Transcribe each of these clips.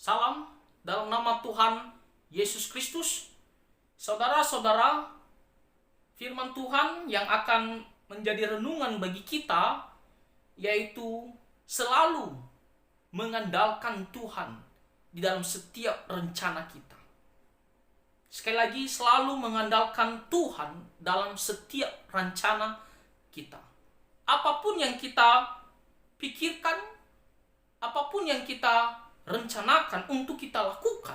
Salam dalam nama Tuhan Yesus Kristus. Saudara-saudara, firman Tuhan yang akan menjadi renungan bagi kita yaitu selalu mengandalkan Tuhan di dalam setiap rencana kita. Sekali lagi, selalu mengandalkan Tuhan dalam setiap rencana kita. Apapun yang kita pikirkan, apapun yang kita rencanakan untuk kita lakukan,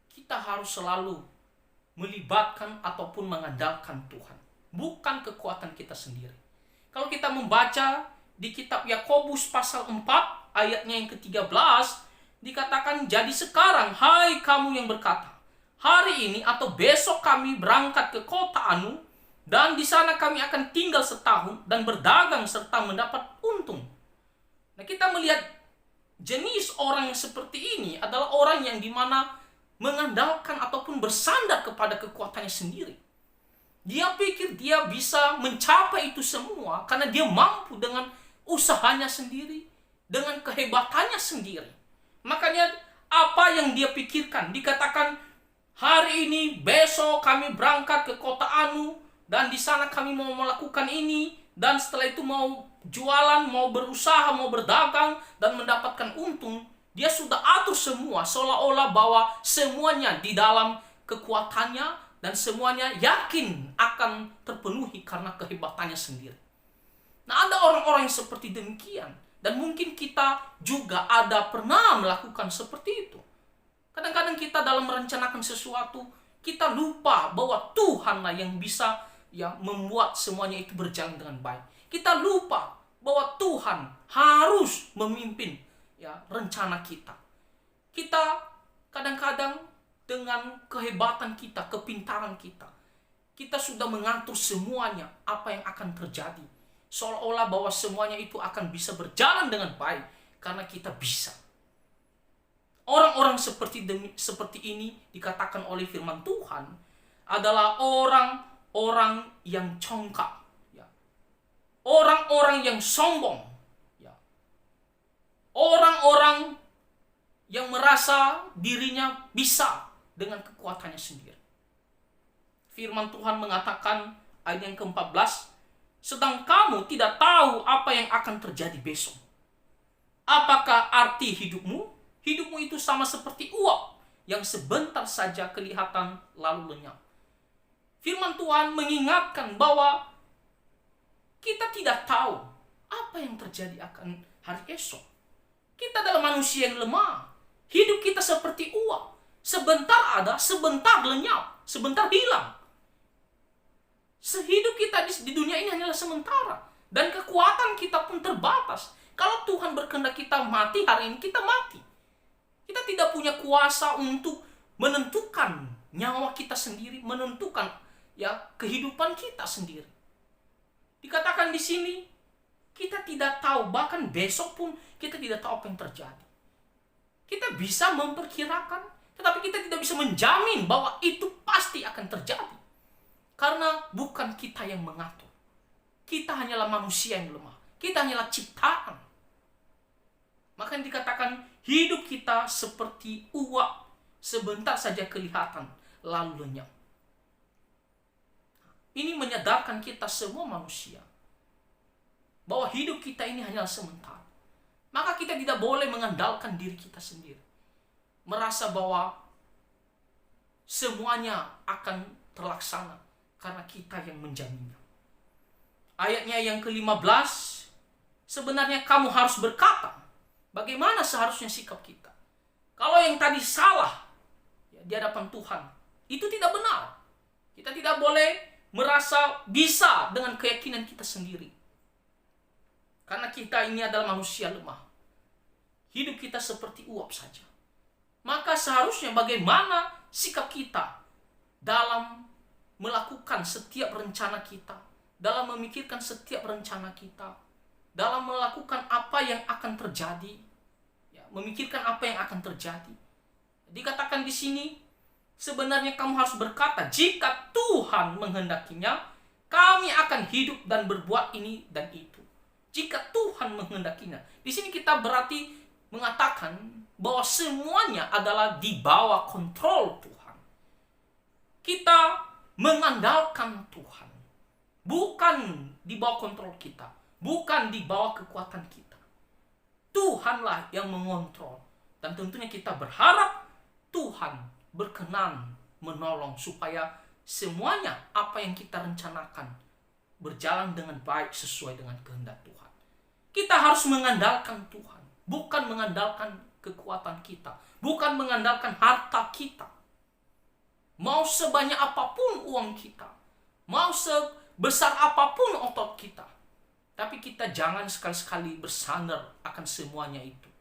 kita harus selalu melibatkan ataupun mengandalkan Tuhan, bukan kekuatan kita sendiri. Kalau kita membaca di kitab Yakobus pasal 4 ayatnya yang ke-13, dikatakan, jadi sekarang hai kamu yang berkata, hari ini atau besok kami berangkat ke kota anu, dan di sana kami akan tinggal setahun dan berdagang serta mendapat untung. Nah, kita melihat jenis orang yang seperti ini adalah orang yang dimana mengandalkan ataupun bersandar kepada kekuatannya sendiri. Dia pikir dia bisa mencapai itu semua karena dia mampu dengan usahanya sendiri, dengan kehebatannya sendiri. Makanya apa yang dia pikirkan, dikatakan hari ini, besok kami berangkat ke kota anu, dan di sana kami mau melakukan ini, dan setelah itu mau jualan, mau berusaha, mau berdagang, dan mendapatkan untung. Dia sudah atur semua, seolah-olah bahwa semuanya di dalam kekuatannya, dan semuanya yakin akan terpenuhi karena kehebatannya sendiri. Nah, ada orang-orang yang seperti demikian, dan mungkin kita juga ada pernah melakukan seperti itu. Kadang-kadang kita dalam merencanakan sesuatu, kita lupa bahwa Tuhanlah yang bisa membuat semuanya itu berjalan dengan baik. Kita lupa bahwa Tuhan harus memimpin rencana kita. Kita kadang-kadang dengan kehebatan kita, kepintaran kita, kita sudah mengatur semuanya apa yang akan terjadi. Seolah-olah bahwa semuanya itu akan bisa berjalan dengan baik karena kita bisa. Orang-orang seperti ini dikatakan oleh firman Tuhan adalah orang-orang yang congkak. Orang-orang yang sombong, orang-orang yang merasa dirinya bisa dengan kekuatannya sendiri. Firman Tuhan mengatakan ayat yang ke-14, sedang kamu tidak tahu apa yang akan terjadi besok. Apakah arti hidupmu? Hidupmu itu sama seperti uap yang sebentar saja kelihatan lalu lenyap. Firman Tuhan mengingatkan bahwa kita tidak tahu apa yang terjadi akan hari esok. Kita adalah manusia yang lemah. Hidup kita seperti uap. Sebentar ada, sebentar lenyap, sebentar hilang. Sehidup kita di dunia ini hanyalah sementara. Dan kekuatan kita pun terbatas. Kalau Tuhan berkehendak kita mati hari ini, kita mati. Kita tidak punya kuasa untuk menentukan nyawa kita sendiri, menentukan kehidupan kita sendiri. Dikatakan di sini, kita tidak tahu, bahkan besok pun kita tidak tahu apa yang terjadi. Kita bisa memperkirakan, tetapi kita tidak bisa menjamin bahwa itu pasti akan terjadi. Karena bukan kita yang mengatur. Kita hanyalah manusia yang lemah. Kita hanyalah ciptaan. Maka dikatakan hidup kita seperti uap, sebentar saja kelihatan lalu lenyap. Ini menyadarkan kita semua manusia bahwa hidup kita ini hanyalah sementara. Maka kita tidak boleh mengandalkan diri kita sendiri, merasa bahwa semuanya akan terlaksana karena kita yang menjaminnya. Ayatnya yang ke-15, sebenarnya kamu harus berkata, bagaimana seharusnya sikap kita. Kalau yang tadi salah di hadapan Tuhan, itu tidak benar. Kita tidak boleh merasa bisa dengan keyakinan kita sendiri. Karena kita ini adalah manusia lemah. Hidup kita seperti uap saja. Maka seharusnya bagaimana sikap kita dalam melakukan setiap rencana kita, dalam memikirkan setiap rencana kita, dalam melakukan apa yang akan terjadi, memikirkan apa yang akan terjadi. Dikatakan di sini, sebenarnya kamu harus berkata, jika Tuhan menghendakinya, kami akan hidup dan berbuat ini dan itu. Jika Tuhan menghendakinya. Di sini kita berarti mengatakan bahwa semuanya adalah di bawah kontrol Tuhan. Kita mengandalkan Tuhan, bukan di bawah kontrol kita, bukan di bawah kekuatan kita. Tuhanlah yang mengontrol, dan tentunya kita berharap Tuhan berkenan menolong supaya semuanya apa yang kita rencanakan berjalan dengan baik sesuai dengan kehendak Tuhan. Kita harus mengandalkan Tuhan, bukan mengandalkan kekuatan kita, bukan mengandalkan harta kita. Mau sebanyak apapun uang kita, mau sebesar apapun otot kita, tapi kita jangan sekali-sekali bersandar akan semuanya itu.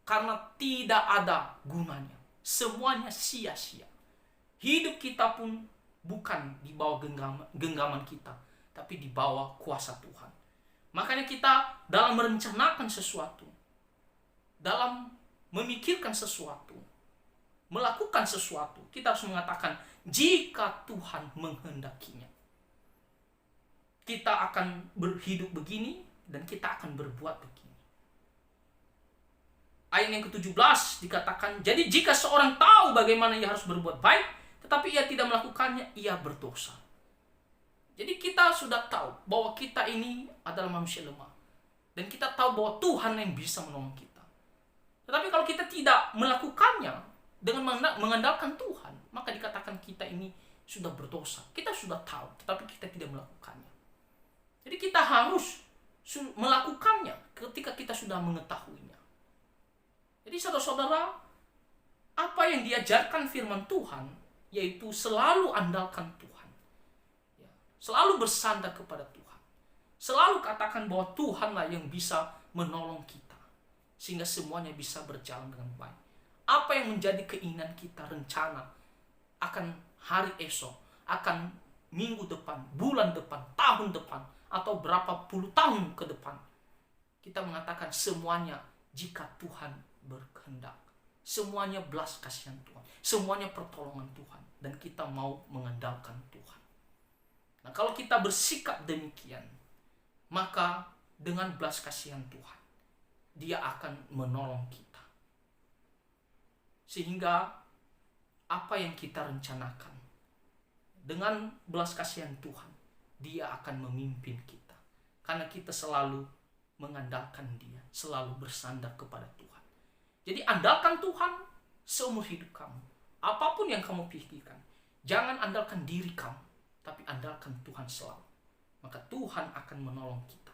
Karena tidak ada gunanya. Semuanya sia-sia. Hidup kita pun bukan di bawah genggaman kita, tapi di bawah kuasa Tuhan. Makanya kita dalam merencanakan sesuatu, dalam memikirkan sesuatu, melakukan sesuatu, kita harus mengatakan, jika Tuhan menghendakinya, kita akan berhidup begini dan kita akan berbuat begini. Ayat yang ke-17 dikatakan, jadi jika seorang tahu bagaimana ia harus berbuat baik, tetapi ia tidak melakukannya, ia berdosa. Jadi kita sudah tahu bahwa kita ini adalah manusia lemah. Dan kita tahu bahwa Tuhan yang bisa menolong kita. Tetapi kalau kita tidak melakukannya dengan mengandalkan Tuhan, maka dikatakan kita ini sudah berdosa. Kita sudah tahu, tetapi kita tidak melakukannya. Jadi kita harus melakukannya ketika kita sudah mengetahuinya. Jadi saudara-saudara, apa yang diajarkan firman Tuhan, yaitu selalu andalkan Tuhan. Ya, selalu bersandar kepada Tuhan. Selalu katakan bahwa Tuhanlah yang bisa menolong kita, sehingga semuanya bisa berjalan dengan baik. Apa yang menjadi keinginan kita, rencana akan hari esok, akan minggu depan, bulan depan, tahun depan, atau berapa puluh tahun ke depan, kita mengatakan semuanya jika Tuhan berkehendak. Semuanya belas kasihan Tuhan, semuanya pertolongan Tuhan, dan kita mau mengandalkan Tuhan. Nah, kalau kita bersikap demikian, maka dengan belas kasihan Tuhan, Dia akan menolong kita. Sehingga apa yang kita rencanakan, dengan belas kasihan Tuhan, Dia akan memimpin kita. Karena kita selalu mengandalkan Dia, selalu bersandar kepada Tuhan. Jadi andalkan Tuhan seumur hidup kamu. Apapun yang kamu pikirkan, jangan andalkan diri kamu, tapi andalkan Tuhan selalu. Maka Tuhan akan menolong kita.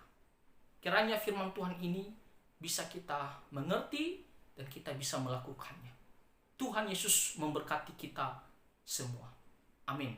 Kiranya firman Tuhan ini bisa kita mengerti dan kita bisa melakukannya. Tuhan Yesus memberkati kita semua. Amin.